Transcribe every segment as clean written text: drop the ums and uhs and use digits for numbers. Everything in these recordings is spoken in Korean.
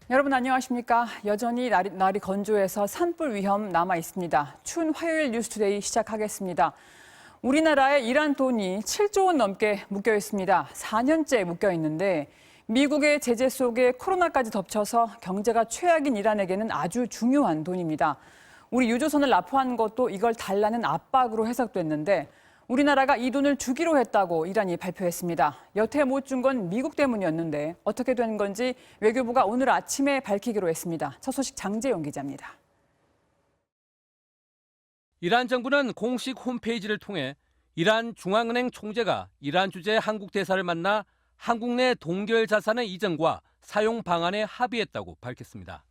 여러분 안녕하십니까? 여전히 날이 건조해서 산불 위험 남아 있습니다. 추운 화요일 뉴스투데이 시작하겠습니다. 우리나라에 일한 돈이 7조 원 넘게 묶여 있습니다. 4년째 묶여 있는데 미국의 제재 속에 코로나까지 덮쳐서 경제가 최악인 이란에게는 아주 중요한 돈입니다. 우리 유조선을 납포한 것도 이걸 달라는 압박으로 해석됐는데 우리나라가 이 돈을 주기로 했다고 이란이 발표했습니다. 여태 못 준 건 미국 때문이었는데 어떻게 된 건지 외교부가 오늘 아침에 밝히기로 했습니다. 첫 소식 장재용 기자입니다. 이란 정부는 공식 홈페이지를 통해 이란 중앙은행 총재가 이란 주재 한국 대사를 만나 한국 내 동결 자산의 이전과 사용 방안에 합의했다고 밝혔습니다.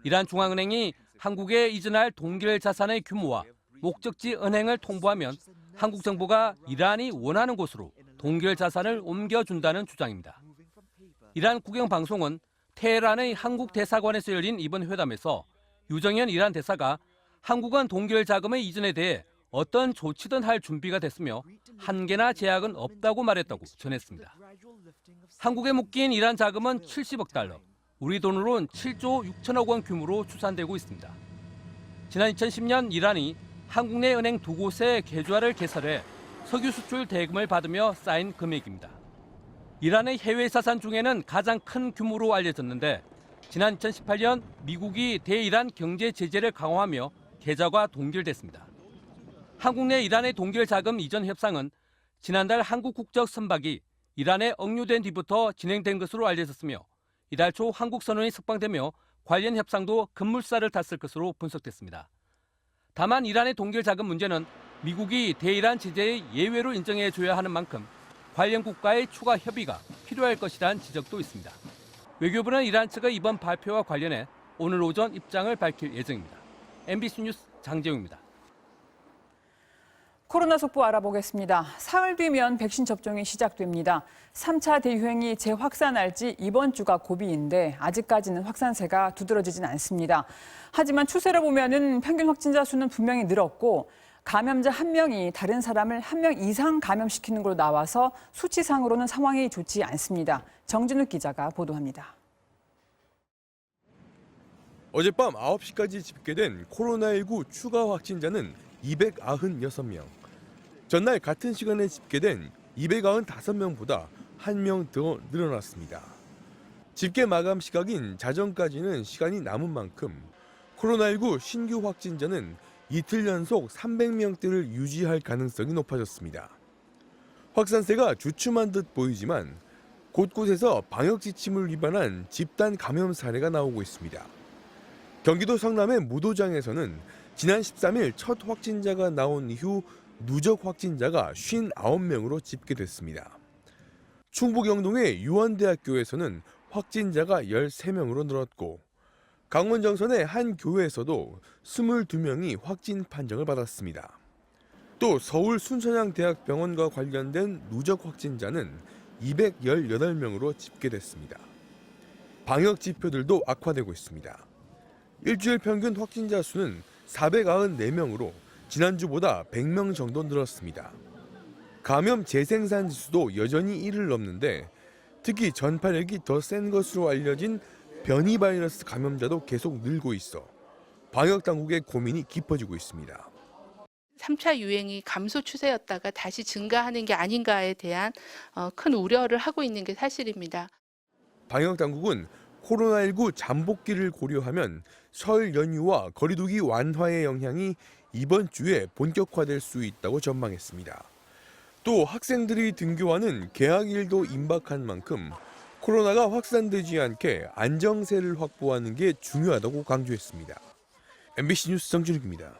이란 중앙은행이 한국에 이전할 동결 자산의 규모와 목적지 은행을 통보하면 한국 정부가 이란이 원하는 곳으로 동결 자산을 옮겨준다는 주장입니다. 이란 국영방송은 테헤란의 한국 대사관에서 열린 이번 회담에서 유정현 이란 대사가 한국은 동결 자금의 이전에 대해 어떤 조치든 할 준비가 됐으며 한계나 제약은 없다고 말했다고 전했습니다. 한국에 묶인 이란 자금은 70억 달러, 우리 돈으로는 7조 6천억 원 규모로 추산되고 있습니다. 지난 2010년 이란이 한국 내 은행 두 곳에 계좌를 개설해 석유 수출 대금을 받으며 쌓인 금액입니다. 이란의 해외 자산 중에는 가장 큰 규모로 알려졌는데 지난 2018년 미국이 대이란 경제 제재를 강화하며 계좌가 동결됐습니다. 한국 내 이란의 동결 자금 이전 협상은 지난달 한국 국적 선박이 이란에 억류된 뒤부터 진행된 것으로 알려졌으며 이달 초 한국 선원이 석방되며 관련 협상도 급물살을 탔을 것으로 분석됐습니다. 다만 이란의 동결 자금 문제는 미국이 대이란 제재의 예외로 인정해줘야 하는 만큼 관련 국가의 추가 협의가 필요할 것이라는 지적도 있습니다. 외교부는 이란 측의 이번 발표와 관련해 오늘 오전 입장을 밝힐 예정입니다. MBC 뉴스 장재웅입니다. 코로나 속보 알아보겠습니다. 사흘 뒤면 백신 접종이 시작됩니다. 3차 대유행이 재확산할지 이번 주가 고비인데 아직까지는 확산세가 두드러지진 않습니다. 하지만 추세를 보면은 평균 확진자 수는 분명히 늘었고 감염자 1명이 다른 사람을 1명 이상 감염시키는 걸로 나와서 수치상으로는 상황이 좋지 않습니다. 정진욱 기자가 보도합니다. 어젯밤 9시까지 집계된 코로나19 추가 확진자는 296명. 전날 같은 시간에 집계된 295명보다 1명 더 늘어났습니다. 집계 마감 시각인 자정까지는 시간이 남은 만큼 코로나19 신규 확진자는 이틀 연속 300명대를 유지할 가능성이 높아졌습니다. 확산세가 주춤한 듯 보이지만 곳곳에서 방역 지침을 위반한 집단 감염 사례가 나오고 있습니다. 경기도 성남의 무도장에서는 지난 13일 첫 확진자가 나온 이후 누적 확진자가 59명으로 집계됐습니다. 충북 영동의 유원대학교에서는 확진자가 13명으로 늘었고 강원 정선의 한 교회에서도 22명이 확진 판정을 받았습니다. 또 서울 순천향대학병원과 관련된 누적 확진자는 218명으로 집계됐습니다. 방역 지표들도 악화되고 있습니다. 일주일 평균 확진자 수는 494명으로 지난주보다 100명 정도 늘었습니다. 감염 재생산 지수도 여전히 1을 넘는데 특히 전파력이 더 센 것으로 알려진 변이 바이러스 감염자도 계속 늘고 있어 방역 당국의 고민이 깊어지고 있습니다. 3차 유행이 감소 추세였다가 다시 증가하는 게 아닌가에 대한 큰 우려를 하고 있는 게 사실입니다. 방역 당국은 코로나19 잠복기를 고려하면 설 연휴와 거리두기 완화의 영향이 이번 주에 본격화될 수 있다고 전망했습니다. 또 학생들이 등교하는 개학일도 임박한 만큼 코로나가 확산되지 않게 안정세를 확보하는 게 중요하다고 강조했습니다. MBC 뉴스 정준욱입니다.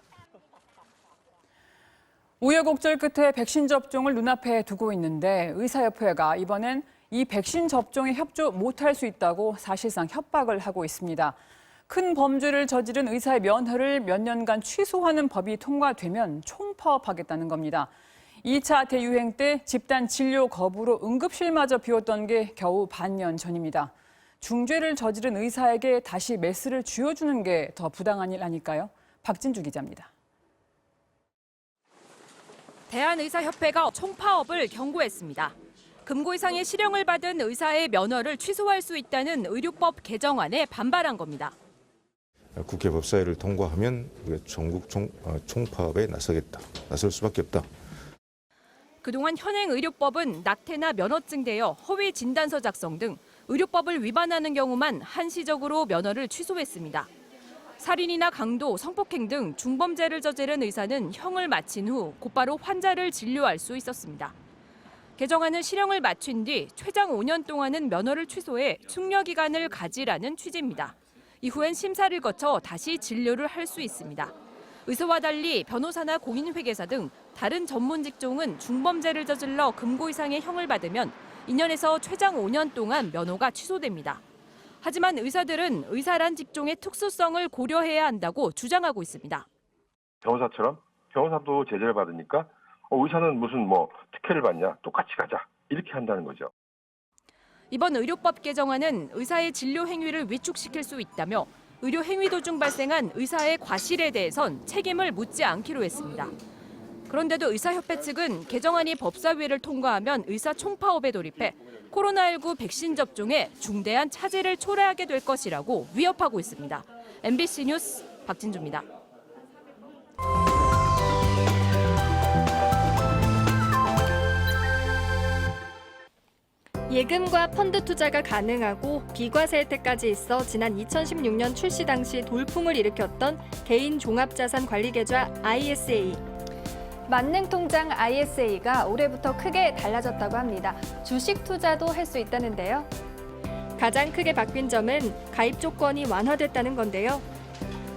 우여곡절 끝에 백신 접종을 눈앞에 두고 있는데 의사협회가 이번엔 이 백신 접종에 협조 못할 수 있다고 사실상 협박을 하고 있습니다. 큰 범죄를 저지른 의사의 면허를 몇 년간 취소하는 법이 통과되면 총파업하겠다는 겁니다. 2차 대유행 때 집단 진료 거부로 응급실마저 비웠던 게 겨우 반년 전입니다. 중죄를 저지른 의사에게 다시 메스를 쥐어주는 게 더 부당한 일 아닐까요? 박진주 기자입니다. 대한의사협회가 총파업을 경고했습니다. 금고 이상의 실형을 받은 의사의 면허를 취소할 수 있다는 의료법 개정안에 반발한 겁니다. 국회 법사위를 통과하면 우리가 전국 총파업에 나설 수밖에 없다. 그동안 현행 의료법은 낙태나 면허증 대여, 허위 진단서 작성 등 의료법을 위반하는 경우만 한시적으로 면허를 취소했습니다. 살인이나 강도, 성폭행 등 중범죄를 저지른 의사는 형을 마친 후 곧바로 환자를 진료할 수 있었습니다. 개정안은 실형을 마친 뒤 최장 5년 동안은 면허를 취소해 숙려 기간을 가지라는 취지입니다. 이후엔 심사를 거쳐 다시 진료를 할 수 있습니다. 의사와 달리 변호사나 공인회계사 등 다른 전문 직종은 중범죄를 저질러 금고 이상의 형을 받으면 2년에서 최장 5년 동안 면허가 취소됩니다. 하지만 의사들은 의사란 직종의 특수성을 고려해야 한다고 주장하고 있습니다. 변호사처럼 변호사도 제재를 받으니까 의사는 무슨 특혜를 받냐, 똑같이 가자 이렇게 한다는 거죠. 이번 의료법 개정안은 의사의 진료 행위를 위축시킬 수 있다며 의료 행위 도중 발생한 의사의 과실에 대해선 책임을 묻지 않기로 했습니다. 그런데도 의사협회 측은 개정안이 법사위를 통과하면 의사 총파업에 돌입해 코로나19 백신 접종에 중대한 차질을 초래하게 될 것이라고 위협하고 있습니다. MBC 뉴스 박진주입니다. 예금과 펀드 투자가 가능하고 비과세 혜택까지 있어 지난 2016년 출시 당시 돌풍을 일으켰던 개인 종합자산 관리 계좌 ISA. 만능통장 ISA가 올해부터 크게 달라졌다고 합니다. 주식 투자도 할 수 있다는데요. 가장 크게 바뀐 점은 가입 조건이 완화됐다는 건데요.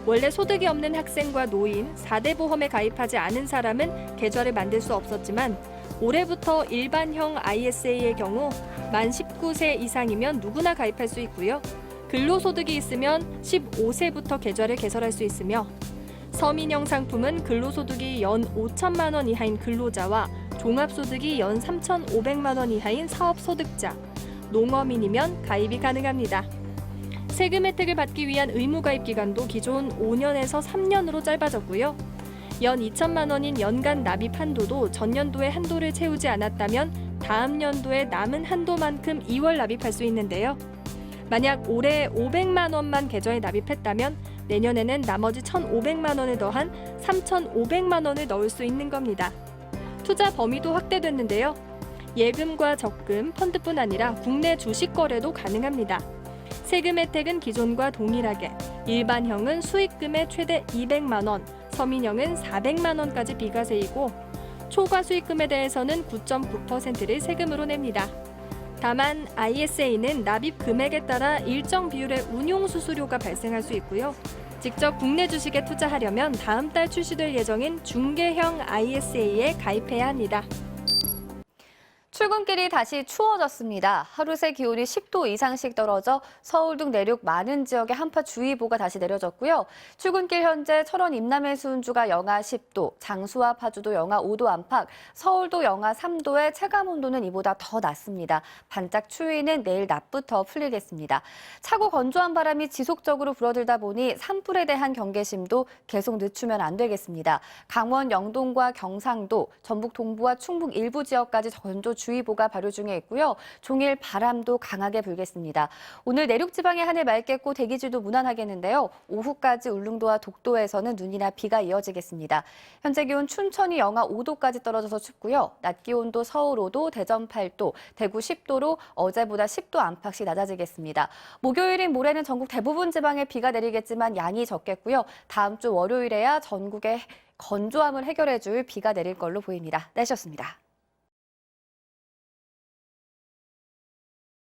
원래 소득이 없는 학생과 노인, 4대 보험에 가입하지 않은 사람은 계좌를 만들 수 없었지만 올해부터 일반형 ISA의 경우 만 19세 이상이면 누구나 가입할 수 있고요. 근로소득이 있으면 15세부터 계좌를 개설할 수 있으며 서민형 상품은 근로소득이 연 5천만 원 이하인 근로자와 종합소득이 연 3,500만 원 이하인 사업소득자, 농어민이면 가입이 가능합니다. 세금 혜택을 받기 위한 의무가입 기간도 기존 5년에서 3년으로 짧아졌고요. 연 2천만 원인 연간 납입 한도도 전년도에 한도를 채우지 않았다면 다음 연도에 남은 한도만큼 2월 납입할 수 있는데요. 만약 올해 500만 원만 계좌에 납입했다면 내년에는 나머지 1,500만 원을 더한 3,500만 원을 넣을 수 있는 겁니다. 투자 범위도 확대됐는데요. 예금과 적금, 펀드뿐 아니라 국내 주식 거래도 가능합니다. 세금 혜택은 기존과 동일하게 일반형은 수익금의 최대 200만 원, 서민형은 400만 원까지 비과세이고 초과 수익금에 대해서는 9.9%를 세금으로 냅니다. 다만 ISA는 납입 금액에 따라 일정 비율의 운용 수수료가 발생할 수 있고요. 직접 국내 주식에 투자하려면 다음 달 출시될 예정인 중개형 ISA에 가입해야 합니다. 출근길이 다시 추워졌습니다. 하루 새 기온이 10도 이상씩 떨어져 서울 등 내륙 많은 지역에 한파주의보가 다시 내려졌고요. 출근길 현재 철원 임남의 수은주가 영하 10도, 장수와 파주도 영하 5도 안팎, 서울도 영하 3도에 체감온도는 이보다 더 낮습니다. 반짝 추위는 내일 낮부터 풀리겠습니다. 차고 건조한 바람이 지속적으로 불어들다 보니 산불에 대한 경계심도 계속 늦추면 안 되겠습니다. 강원 영동과 경상도, 전북 동부와 충북 일부 지역까지 건조주의보가 발효 중에 있고요. 종일 바람도 강하게 불겠습니다. 오늘 내륙 지방에 하늘 맑겠고 대기질도 무난하겠는데요. 오후까지 울릉도와 독도에서는 눈이나 비가 이어지겠습니다. 현재 기온 춘천이 영하 5도까지 떨어져서 춥고요. 낮 기온도 서울 5도, 대전 8도, 대구 10도로 어제보다 10도 안팎씩 낮아지겠습니다. 목요일인 모레는 전국 대부분 지방에 비가 내리겠지만 양이 적겠고요. 다음 주 월요일에야 전국에 건조함을 해결해줄 비가 내릴 걸로 보입니다. 날씨였습니다.